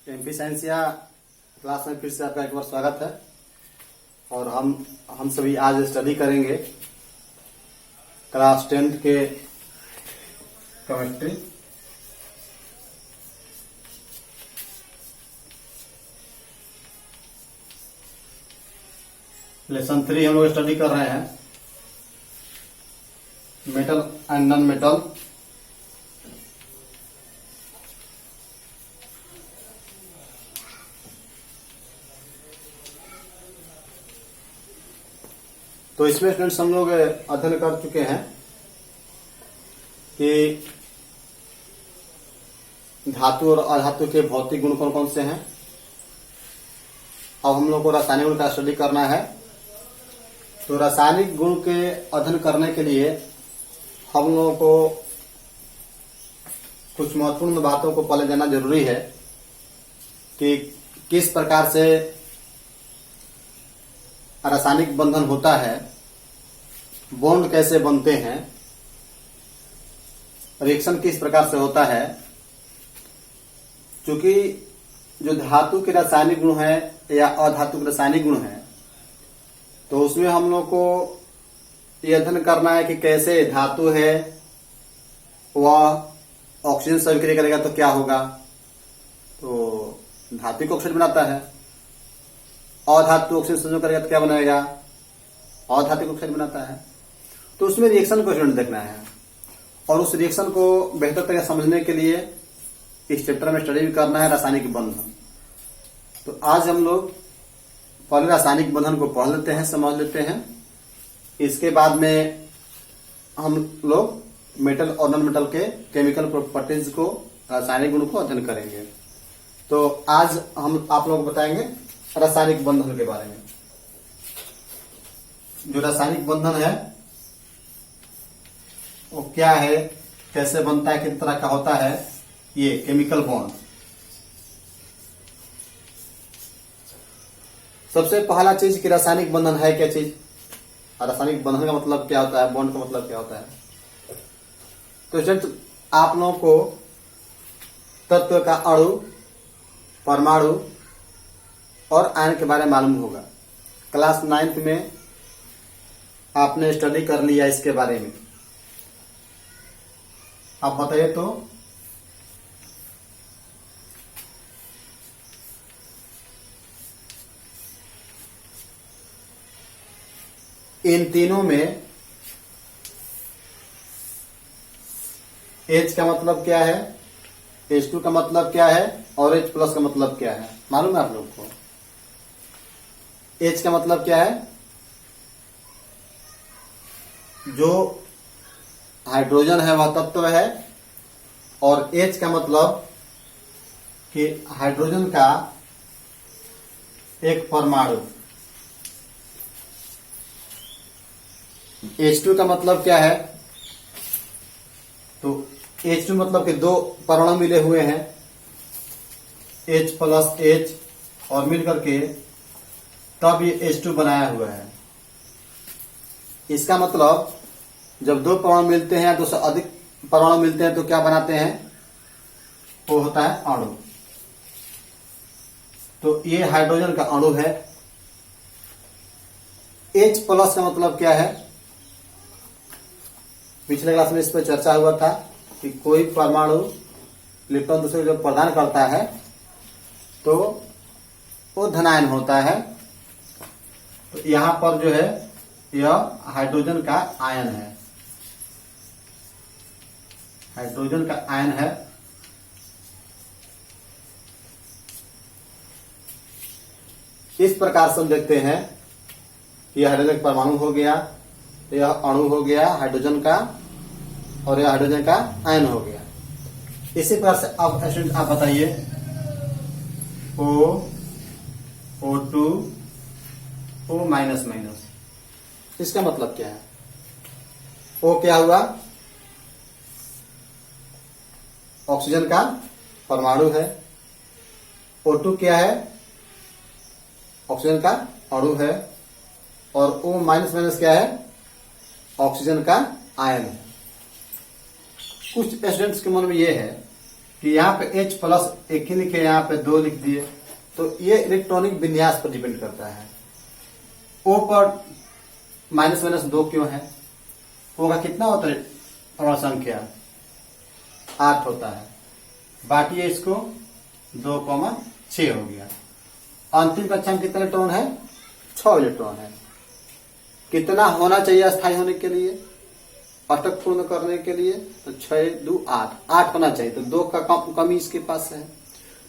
MP scientia class में फिर से आपका एक बार स्वागत है। और हम सभी आज स्टडी करेंगे क्लास 10th के केमिस्ट्री। लेसन 3 हम लोग स्टडी कर रहे हैं, मेटल एंड नॉन मेटल। तो इसमें स्टूडेंट्स हम लोग अध्ययन कर चुके हैं कि धातु और अधातु के भौतिक गुण कौन कौन से हैं। अब हम लोग को रासायनिक गुण का स्टडी करना है। तो रासायनिक गुण के अध्ययन करने के लिए हम लोगों को कुछ महत्वपूर्ण बातों को पहले जानना जरूरी है कि किस प्रकार से रासायनिक बंधन होता है, बॉन्ड कैसे बनते हैं, रिएक्शन किस प्रकार से होता है। क्योंकि जो धातु के रासायनिक गुण है या अधातु के रासायनिक गुण है, तो उसमें हम लोग को यह अध्ययन करना है कि कैसे धातु है वह ऑक्सीजन से अभिक्रिया करेगा तो क्या होगा। तो धातु को ऑक्सीजन बनाता है, अधातु ऑक्सीजन संयोजन करेगा तो क्या बनाएगा, अधातु को ऑक्सीजन बनाता है। तो उसमें रिएक्शन को स्टूडेंट देखना है और उस रिएक्शन को बेहतर तरीके समझने के लिए इस चैप्टर में स्टडी भी करना है रासायनिक बंधन। तो आज हम लोग पहले रासायनिक बंधन को पढ़ लेते हैं, समझ लेते हैं। इसके बाद में हम लोग मेटल और नॉन मेटल के केमिकल प्रॉपर्टीज को, रासायनिक गुण को अध्ययन करेंगे। तो आज हम आप लोग बताएंगे रासायनिक बंधन के बारे में। जो रासायनिक बंधन है वो क्या है, कैसे बनता है, किस तरह का होता है, ये केमिकल बॉन्ड। सबसे पहला चीज कि रासायनिक बंधन है क्या चीज, रासायनिक बंधन का मतलब क्या होता है, बॉन्ड का मतलब क्या होता है। तो जब आप लोगों को तत्व का अणु, परमाणु और आयन के बारे में मालूम होगा। क्लास 9th में आपने स्टडी कर लिया इसके बारे में। आप बताइए तो इन तीनों में H का मतलब क्या है, H2 का मतलब क्या है और H+ का मतलब क्या है, मालूम है आप लोग को। H का मतलब क्या है, जो हाइड्रोजन है वह तत्व है, और H का मतलब कि हाइड्रोजन का एक परमाणु। H2 का मतलब क्या है, तो H2 मतलब कि दो परमाणु मिले हुए हैं, H+H, और मिलकर के तब ये H2 बनाया हुआ है। इसका मतलब जब दो परमाणु मिलते हैं या दो से अधिक परमाणु मिलते हैं तो क्या बनाते हैं, वो होता है अणु। तो ये हाइड्रोजन का अणु है। H+ का मतलब क्या है, पिछले क्लास में इस पर चर्चा हुआ था कि कोई परमाणु इलेक्ट्रॉन दूसरे को जब प्रदान करता है तो वो धनायन होता है। तो यहां पर जो है यह हाइड्रोजन का आयन है, हाइड्रोजन का आयन है। इस प्रकार से हम देखते हैं यह हाइड्रोजन का परमाणु हो गया, यह अणु हो गया हाइड्रोजन का, और यह हाइड्रोजन का आयन हो गया। इसी प्रकार से अब स्टूडेंट आप बताइए, O2, O-, इसका मतलब क्या है। O क्या हुआ, ऑक्सीजन का परमाणु है। O2 क्या है, ऑक्सीजन का अणु है। और O- क्या है, ऑक्सीजन का आयन है। कुछ स्टूडेंट्स के मन में यह है कि यहाँ पे H प्लस एक ही लिखे, यहाँ पे 2 लिख दिए, तो ये इलेक्ट्रॉनिक विन्यास पर डिपेंड करता है। O पर माइनस माइनस 2 क्यों है? O का कितना होता है अणु संख्या? 8 होता है। बाकी है इसको 2,6 हो गया। अंतिम कक्षा में कितने इलेक्ट्रॉन है? 6 इलेक्ट्रॉन है। कितना होना चाहिए अस्थायी होने के लिए, अटक पूर्ण करने के लिए? तो 6 2 8, 8 होना चाहिए। तो 2 का कमी इसके पास है,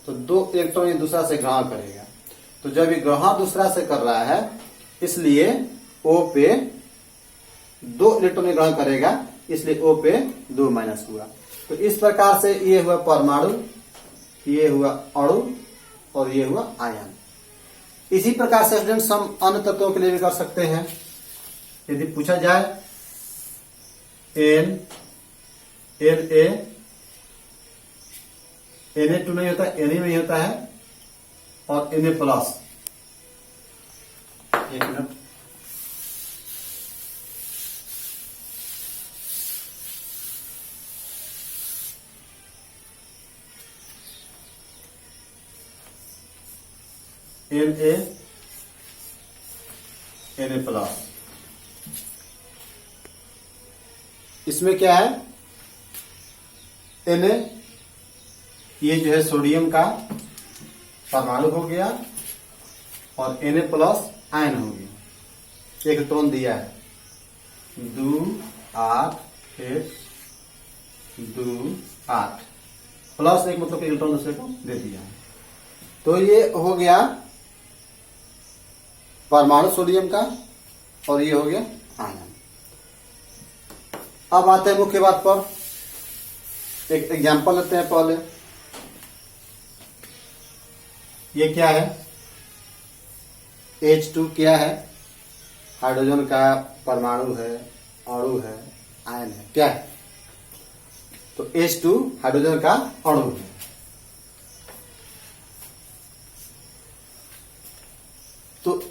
तो 2 इलेक्ट्रॉन ये दूसरा से ग्रहण करेगा। तो जब ये ग्रहण दूसरा से कर रहा है, इसलिए O पे 2 इलेक्ट्रॉन ग्रहण करेगा, इसलिए O पे 2 माइनस हुआ। तो इस प्रकार से ये हुआ परमाणु, ये हुआ अणु और ये हुआ आयन। इसी प्रकार से स्टूडेंट्स हम अन्य तत्वों के लिए भी कर सकते हैं। यदि पूछा जाए N Na, Na2 नहीं होता, Na नहीं होता है, और Na प्लस, एक मिनट, Na प्लस, इसमें क्या है? Na ये जो है सोडियम का परमाणु हो गया और Na प्लस आयन हो गया। एक इलेक्ट्रॉन दिया है 2 8 1 2 8 प्लस एक, मतलब इलेक्ट्रॉन दूसरे को दे दिया है। तो ये हो गया परमाणु सोडियम का और ये हो गया आयन। अब आते हैं मुख्य बात पर। एक एग्जांपल लेते हैं पहले। ये क्या है? H2 क्या है? हाइड्रोजन का परमाणु है, अणु है, आयन है, क्या है? तो H2 हाइड्रोजन का अणु है। तो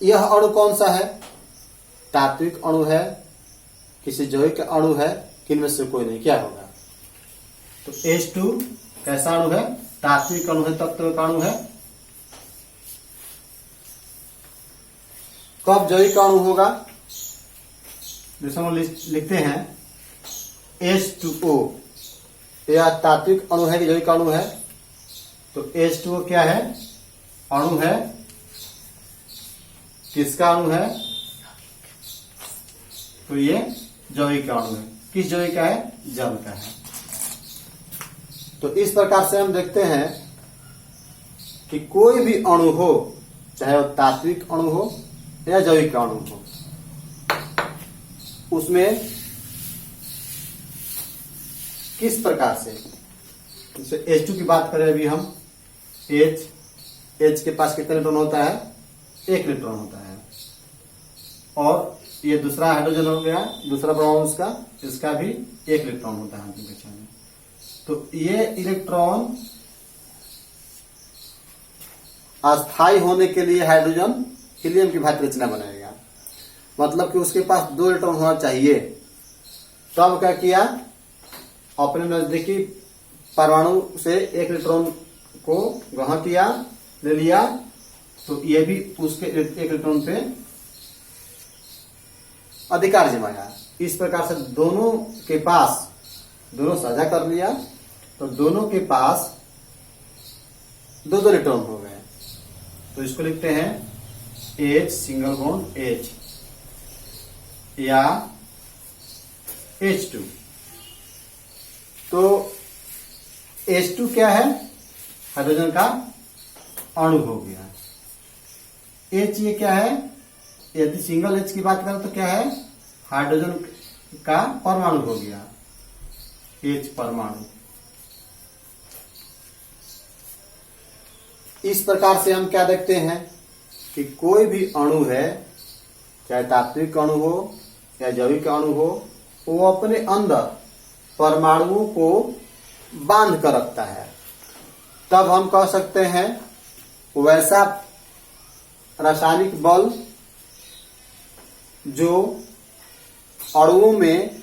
यह अणु कौन सा है? तात्विक अणु है, किसी जैविक अणु है, किनमें से कोई नहीं? क्या होगा? तो H2 कैसा अणु है? तात्विक अणु है, तत्व का अणु है। कब जैविक अणु होगा? जैसे हम लिखते हैं H2O, यह तात्विक अणु है कि जैविक अणु है? तो H2O क्या है? अणु है। किसका अणु है? तो ये जैविक अणु है। किस जैविक का है? जल का है। तो इस प्रकार से हम देखते हैं कि कोई भी अणु हो, चाहे वो तात्विक अणु हो या जैविक अणु हो, उसमें किस प्रकार से, जैसे H2 की बात करें अभी हम, H के पास कितने इलेक्ट्रॉन होता है? 1 इलेक्ट्रॉन होता है। और ये दूसरा हाइड्रोजन हो गया, दूसरा परमाणु उसका, इसका भी 1 इलेक्ट्रॉन होता है अंतिम कक्षा में। तो ये इलेक्ट्रॉन अस्थायी होने के लिए हाइड्रोजन हीलियम की भांति रचना बनाएगा, मतलब कि उसके पास 2 इलेक्ट्रॉन होना चाहिए। तब क्या किया? अपने नजदीकी परमाणु से 1 इलेक्ट्रॉन को ग्रहण किया, ले लिया, तो ये भी उसके 1 इलेक्ट्रॉन पे अधिकार जमाया। इस प्रकार से दोनों के पास, दोनों साझा कर लिया, तो दोनों के पास 2 इलेक्ट्रॉन हो गए। तो इसको लिखते हैं H सिंगल बॉन्ड H या H2। तो H2 क्या है? हाइड्रोजन का अणु हो गया। H ये क्या है? यदि सिंगल H की बात करें तो क्या है? हाइड्रोजन का परमाणु हो गया, H परमाणु। इस प्रकार से हम क्या देखते हैं कि कोई भी अणु है, चाहे तात्विक अणु हो या जैविक अणु हो, वो अपने अंदर परमाणुओं को बांध कर रखता है। तब हम कह सकते हैं वैसा रासायनिक बल जो अणुओं में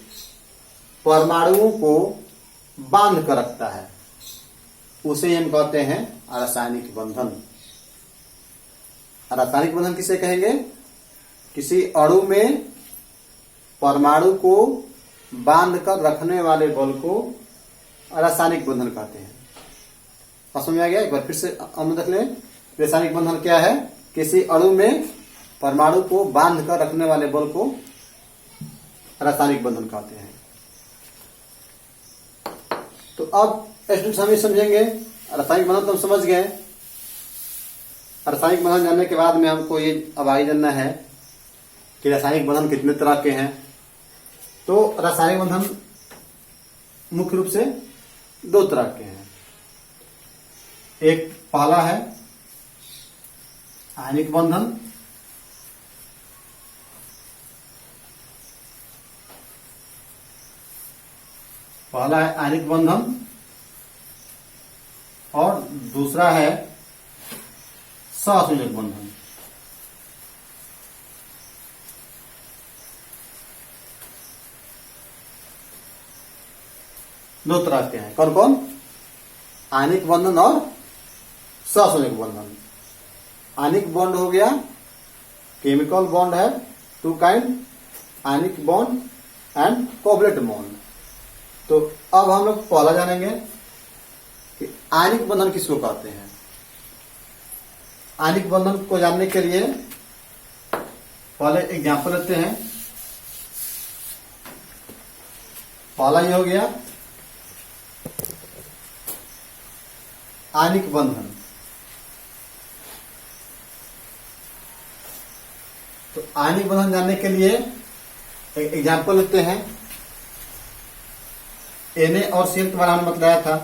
परमाणुओं को बांध कर रखता है, उसे हम कहते हैं रासायनिक बंधन। रासायनिक बंधन किसे कहेंगे? किसी अणु में परमाणु को बांध कर रखने वाले बल को रासायनिक बंधन कहते हैं। समझ में आ गया? एक बार फिर से हम देख लें। रासायनिक बंधन क्या है? किसी अणु में परमाणु को बांध कर रखने वाले बल को रासायनिक बंधन कहते हैं। तो अब स्टूडेंट्स हम ये समझेंगे, रासायनिक बंधन तो हम समझ गए। रासायनिक बंधन जानने के बाद में हमको ये अब आगे जानना है कि रासायनिक बंधन कितने तरह के हैं। तो रासायनिक बंधन मुख्य रूप से दो तरह के हैं। एक पहला है आयनिक बंधन, पहला है आयनिक बंधन और दूसरा है सहसंयोजक बंधन। दो तरह के हैं। कौन कौन? आयनिक बंधन और सहसंयोजक बंधन। आयनिक बॉन्ड हो गया, केमिकल बॉन्ड है two kind, ionic bond and covalent bond. तो अब हम लोग पहला जानेंगे कि आयनिक बंधन किसको कहते हैं। आयनिक बंधन को जानने के लिए पहले एग्जांपल लेते हैं। पहला ये हो गया आयनिक बंधन। तो आयनिक बंधन जानने के लिए एक एग्जांपल लेते हैं। Na और Cl के बारे में बताया था,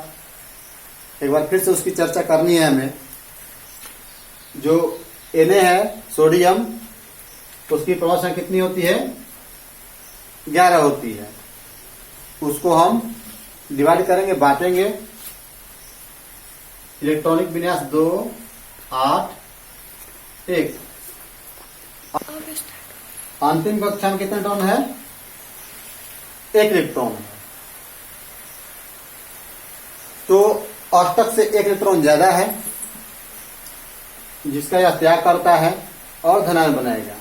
एक बार फिर से उसकी चर्चा करनी है हमें। जो Na है सोडियम, उसकी परमाणु संख्या कितनी होती है? 11 होती है। उसको हम डिवाइड करेंगे, बांटेंगे। इलेक्ट्रॉनिक विन्यास 2, 8, 1। अंतिम कक्षा में कितने इलेक्ट्रॉन है? 1 इलेक्ट्रॉन है। तो अष्टक से 1 इलेक्ट्रॉन ज्यादा है, जिसका यह त्याग करता है और धनायन बनाएगा।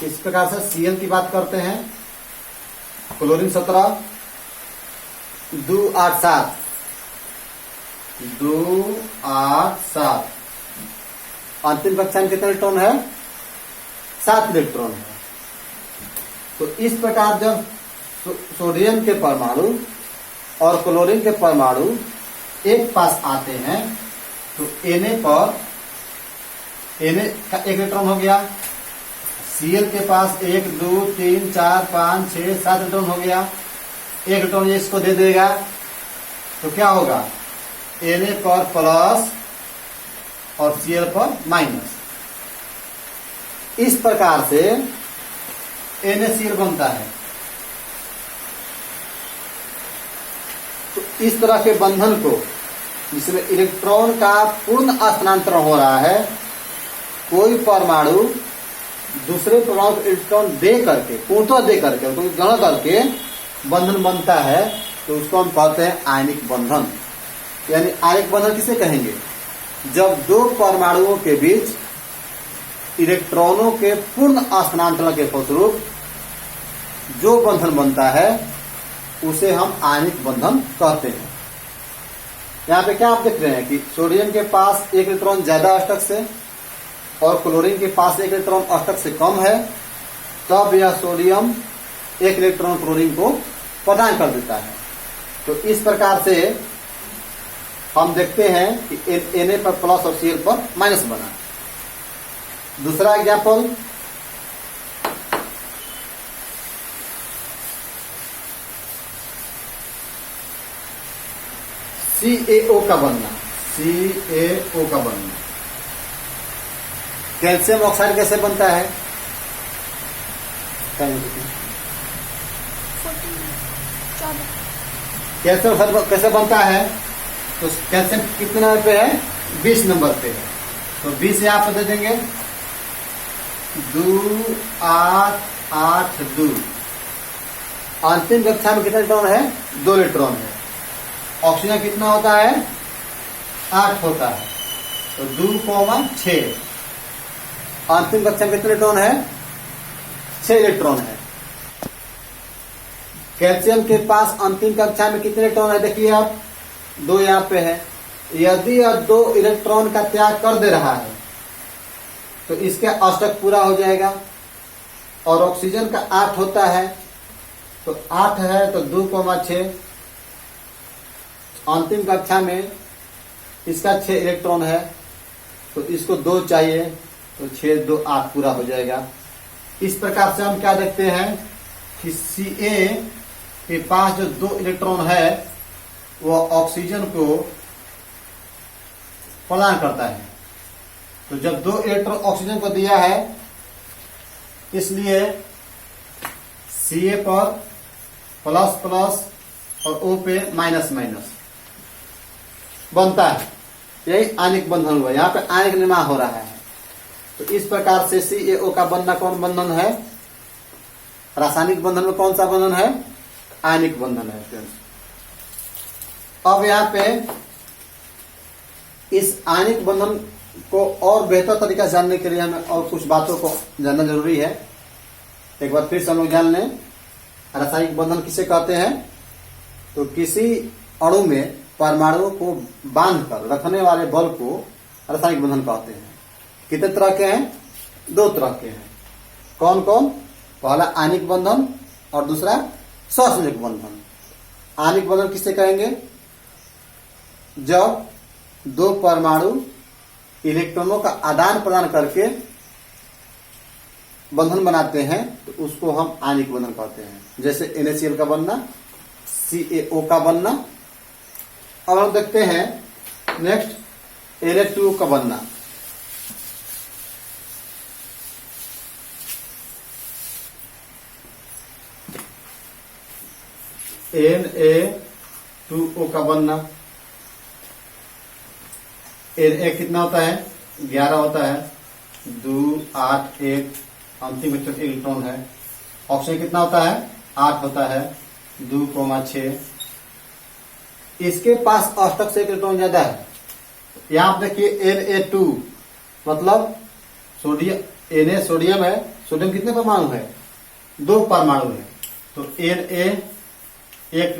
इस प्रकार से Cl की बात करते हैं। क्लोरीन 17, 2, 8, 7, 2, 8, 7। अंतिम कक्षा में कितने इलेक्ट्रॉन है? 7 इलेक्ट्रॉन है। तो इस प्रकार जब सोडियम के परमाणु और क्लोरीन के परमाणु एक पास आते हैं तो Na पर Na का 1 इलेक्ट्रॉन हो गया, Cl के पास 1, 2, 3, 4, 5, 6, 7 इलेक्ट्रॉन हो गया। 1 इलेक्ट्रॉन ये इसको दे देगा तो क्या होगा? Na पर प्लस और Cl पर माइनस। इस प्रकार से NaCl बनता है। तो इस तरह के बंधन को, जिसमें इलेक्ट्रॉन का पूर्ण स्थानांतरण हो रहा है, कोई परमाणु दूसरे परमाणु को इलेक्ट्रॉन दे करके, पूर्णतः दे करके, उनको ग्रहण करके बंधन बनता है, तो उसको हम कहते हैं आयनिक बंधन। यानी आयनिक बंधन किसे कहेंगे? जब दो परमाणुओं के बीच इलेक्ट्रॉनों के पूर्ण स्थानांतरण के फलस्वरूप जो बंधन बनता है उसे हम आयनिक बंधन कहते हैं। यहाँ पे क्या आप देख रहे हैं कि सोडियम के पास 1 इलेक्ट्रॉन ज्यादा अष्टक से और क्लोरीन के पास 1 इलेक्ट्रॉन अष्टक से कम है, तब यह सोडियम 1 इलेक्ट्रॉन क्लोरीन को प्रदान कर देता है। तो इस प्रकार से हम देखते हैं कि Na पर प्लस और Cl पर माइनस बना। दूसरा एग्जाम्पल, CaO का बनना। CaO का बनना। कैल्शियम ऑक्साइड कैसे बनता है? कैल्शियम ऑक्साइड कैसे बनता है? तो कैल्शियम कितने नंबर पे है? 20 नंबर पे है। तो 20 यहाँ पर दे देंगे, 2, 8, 8, 2। अंतिम कक्षा में कितने इलेक्ट्रॉन है? 2 इलेक्ट्रॉन है। ऑक्सीजन कितना होता है? 8 होता है, तो 2,6। अंतिम कक्षा में कितने इलेक्ट्रॉन है? 6 इलेक्ट्रॉन है। कैल्शियम के पास अंतिम कक्षा में कितने इलेक्ट्रॉन है? देखिए आप, 2 यहाँ पे है। यदि यह 2 इलेक्ट्रॉन का त्याग कर दे रहा है तो इसका अष्टक पूरा हो जाएगा। और ऑक्सीजन का 8 होता है, तो 8 है तो 2,6। अंतिम कक्षा में इसका 6 इलेक्ट्रॉन है, तो इसको 2 चाहिए, तो 6 2 8 पूरा हो जाएगा। इस प्रकार से हम क्या देखते हैं कि Ca के पास जो 2 इलेक्ट्रॉन है वह ऑक्सीजन को प्रदान करता है। तो जब 2 इलेक्ट्रॉन ऑक्सीजन को दिया है, इसलिए Ca पर प्लस प्लस और O पे माइनस माइनस बनता है। यही आयनिक बंधन हुआ। यहाँ पे आयनिक निर्माण हो रहा है। तो इस प्रकार से CaO का बनना कौन बंधन है? रासायनिक बंधन में कौन सा बंधन है? आयनिक बंधन है फ्रेंड्स। अब यहाँ पे इस आयनिक बंधन को और बेहतर तरीका से जानने के लिए हमें और कुछ बातों को जानना जरूरी है। एक बार फिर से हम लोग जान लें, रासायनिक बंधन किसे कहते हैं? तो किसी अणु में परमाणुओं को बांध कर रखने वाले बल को रासायनिक बंधन कहते हैं। कितने तरह के हैं? 2 तरह के हैं। कौन कौन? पहला आयनिक बंधन और दूसरा सहसंयोजक बंधन। आयनिक बंधन किसे कहेंगे? जब 2 परमाणु इलेक्ट्रॉनों का आदान प्रदान करके बंधन बनाते हैं, तो उसको हम आयनिक बंधन कहते हैं। जैसे NaCl का बनना, CaO का बनना। अब हम देखते हैं नेक्स्ट Na2O का बनना। Na2O का बनना। Na कितना होता है? 11 होता है। 2 8 1 अंतिम इलेक्ट्रॉन है। ऑक्सीजन कितना होता है? 8 होता है। 2,6। इसके पास अष्टक से इलेक्ट्रॉन ज्यादा है। यहां आप देखिए Na2 मतलब सोडियम। Na सोडियम है। सोडियम कितने परमाणु है? 2 परमाणु है। तो Na एक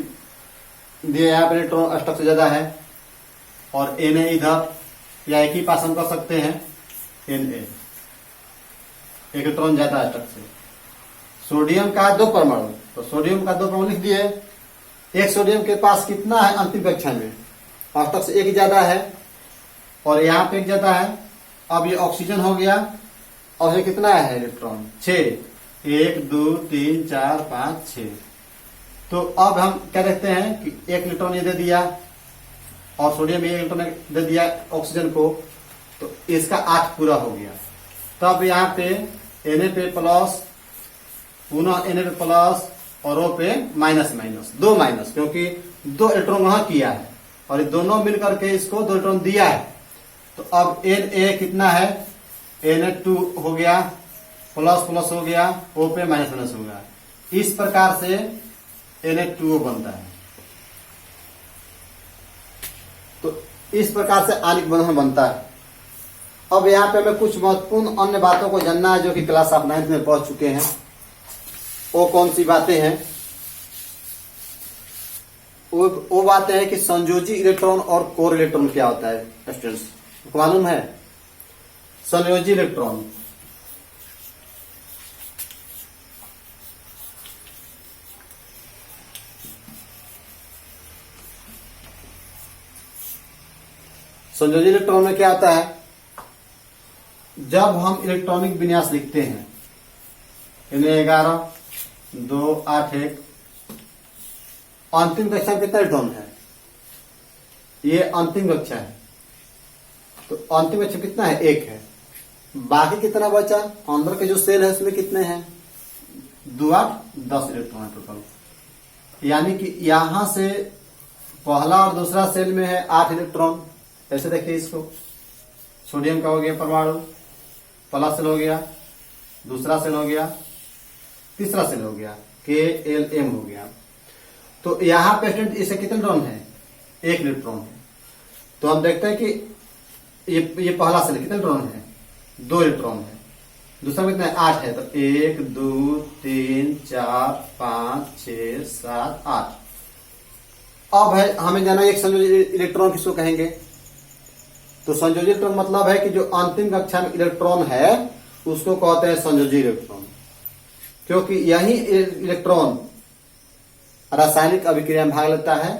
दिया यहाँ पर इलेक्ट्रॉन अष्टक से ज्यादा है, और Na इधर, या एक ही पास हम कर सकते हैं Na एक इलेक्ट्रॉन ज्यादा अष्टक से। सोडियम का 2 परमाणु, तो सोडियम का 2 परमाणु लिख दिए। एक सोडियम के पास कितना है अंतिम कक्षा में? अष्टक से 1 ज्यादा है, और यहाँ पे 1 ज्यादा है। अब ये ऑक्सीजन हो गया, और ये कितना है इलेक्ट्रॉन? 6। 1 2 3 4 5 6। तो अब हम क्या देखते हैं कि 1 इलेक्ट्रॉन ये दे दिया, और सोडियम 1 इलेक्ट्रॉन दे दिया ऑक्सीजन को, तो इसका 8 पूरा हो गया। तब यहाँ पे Na पे प्लस, पुनः Na पे प्लस, और O पे माइनस माइनस, 2 माइनस, क्योंकि 2 इलेक्ट्रॉन वहां किया है और ये दोनों मिलकर के इसको 2 इलेक्ट्रॉन दिया है। तो अब Na कितना है? Na2 हो गया, प्लस प्लस हो गया, O पे माइनस माइनस हो गया। इस प्रकार से Na2O बनता है। तो इस प्रकार से आयनिक बंधन बनता है। अब यहाँ पे हमें कुछ महत्वपूर्ण अन्य बातों को जानना है, जो कि क्लास आप 9th में पढ़ चुके हैं। वो कौन सी बातें हैं? वो बातें हैं कि संयोजी इलेक्ट्रॉन और कोर इलेक्ट्रॉन क्या होता है स्टूडेंट्स, मालूम है? संयोजी इलेक्ट्रॉन संयोजी इलेक्ट्रॉन में क्या होता है? जब हम इलेक्ट्रॉनिक विन्यास लिखते हैं, Na11 2 8 1, अंतिम कक्षा में कितना इलेक्ट्रॉन है? ये अंतिम कक्षा है, तो अंतिम कक्षा कितना है? 1 है। बाकी कितना बचा? अंदर के जो सेल है उसमें कितने हैं? 2 8 10 इलेक्ट्रॉन है टोटल। यानी कि यहां से पहला और दूसरा सेल में है 8 इलेक्ट्रॉन। ऐसे देखिए इसको, सोडियम का हो गया परमाणु, पहला सेल हो गया, दूसरा सेल हो गया, तीसरा सेल हो गया, KLM हो गया। तो यहां पे स्टूडेंट इसे कितने इलेक्ट्रॉन है? 1 इलेक्ट्रॉन है। तो हम देखते हैं कि ये पहला सेल कितने इलेक्ट्रॉन है, 2 इलेक्ट्रॉन है। दूसरा में कितना है, 8 है। तो 1 2 3 4 5 6 7 8। अब है हमें जाना एक संयोजी इलेक्ट्रॉन किसको कहेंगे। तो संयोजी इलेक्ट्रॉन मतलब है कि जो अंतिम कक्षा में इलेक्ट्रॉन है उसको कहते हैं संयोजी इलेक्ट्रॉन, क्योंकि यही इलेक्ट्रॉन रासायनिक अभिक्रिया में भाग लेता है,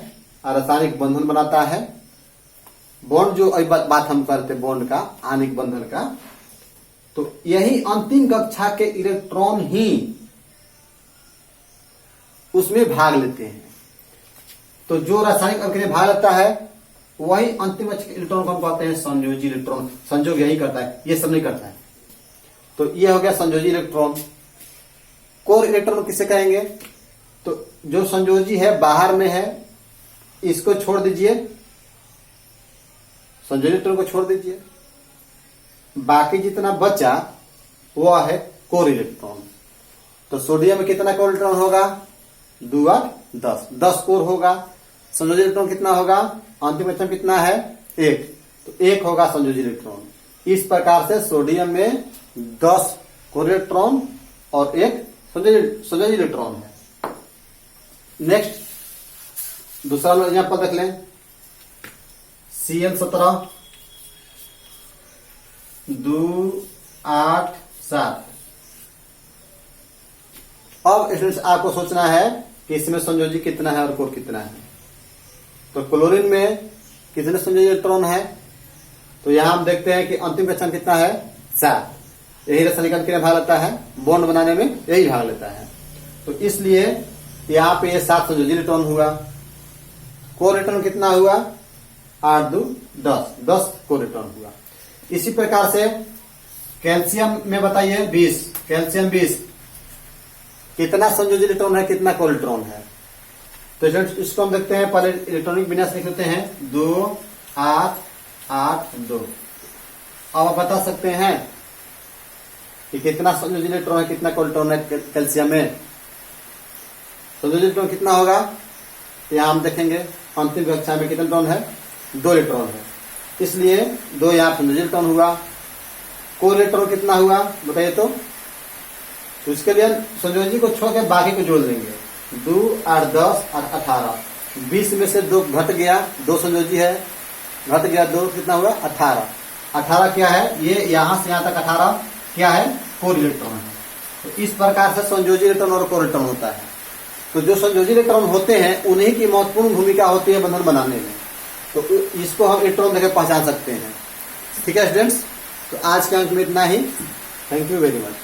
रासायनिक बंधन बनाता है। बॉन्ड जो अभी बात हम करते बॉन्ड का, आणविक बंधन का, तो यही अंतिम कक्षा के इलेक्ट्रॉन ही उसमें भाग लेते हैं। तो जो रासायनिक अभिक्रिया भाग लेता है वही अंतिम कक्षा के इलेक्ट्रॉन को हम कहते हैं संयोजी इलेक्ट्रॉन। संयोग यही करता है, ये सब नहीं करता है। तो ये हो गया संयोजी इलेक्ट्रॉन। कोर इलेक्ट्रॉन किसे कहेंगे। तो जो संयोजी है बाहर में है, इसको छोड़ दीजिए, संयोजी इलेक्ट्रॉन को छोड़ दीजिए, बाकी जितना बचा वो है कोर इलेक्ट्रॉन। तो सोडियम में कितना कोर इलेक्ट्रॉन होगा, 2 8 10, 10 कोर होगा। संयोजी इलेक्ट्रॉन कितना होगा, अंतिम कक्षा में कितना है, 1, तो 1 होगा संयोजी इलेक्ट्रॉन। इस प्रकार से सोडियम में 10 कोर इलेक्ट्रॉन और 1 संयोजी इलेक्ट्रॉन है। नेक्स्ट दूसरा एग्जाम्पल देख लें, Cl17 2 8 7। अब स्टूडेंट्स आपको सोचना है कि इसमें संयोजी कितना है और कोर कितना है। तो क्लोरीन में कितने संयोजी इलेक्ट्रॉन है। तो यहां हम देखते हैं कि अंतिम कक्षा में कितना है, 7। यही रासायनिक अभिक्रिया भाग लेता है, बॉन्ड बनाने में यही भाग लेता है। तो इसलिए यहां पे ये 7 संयोजी इलेक्ट्रॉन हुआ। कोर इलेक्ट्रॉन कितना हुआ, 8 2 10, 10 कोर इलेक्ट्रॉन हुआ। इसी प्रकार से कैल्शियम में बताइए 20, कैल्शियम 20, कितना संयोजी इलेक्ट्रॉन है, कितना कोर इलेक्ट्रॉन है। तो इसको हम देखते हैं, पहले इलेक्ट्रॉनिक विन्यास लिख लेते हैं, 2 8 8 2। अब आप बता सकते हैं कि कितना संयोजी इलेक्ट्रॉन है, कितना कोर इलेक्ट्रॉन है कैल्शियम में। संयोजी इलेक्ट्रॉन कितना होगा, यहां हम देखेंगे अंतिम कक्षा में कितना इलेक्ट्रॉन है, 2 इलेक्ट्रॉन है, इसलिए 2 यहां संयोजी इलेक्ट्रॉन हुआ। कोर इलेक्ट्रॉन कितना हुआ बताइए। तो इसके लिए संयोजी को छोड़ के बाकी को जोड़ देंगे, 2 8 10 और 18। 20 में से 2 घट गया, 2 संयोजी है, घट गया 2, कितना हुआ 18। 18 क्या है, ये यहां से यहां तक 18 क्या है, कोर इलेक्ट्रॉन है। तो इस प्रकार से संयोजी इलेक्ट्रॉन और कोर इलेक्ट्रॉन होता है। तो जो संयोजी इलेक्ट्रॉन होते हैं उन्हीं की महत्वपूर्ण भूमिका होती है बंधन बनाने में। तो इसको हम इलेक्ट्रॉन देकर पहचान सकते हैं। ठीक है स्टूडेंट्स, तो आज के अंक में इतना ही। Thank you very much.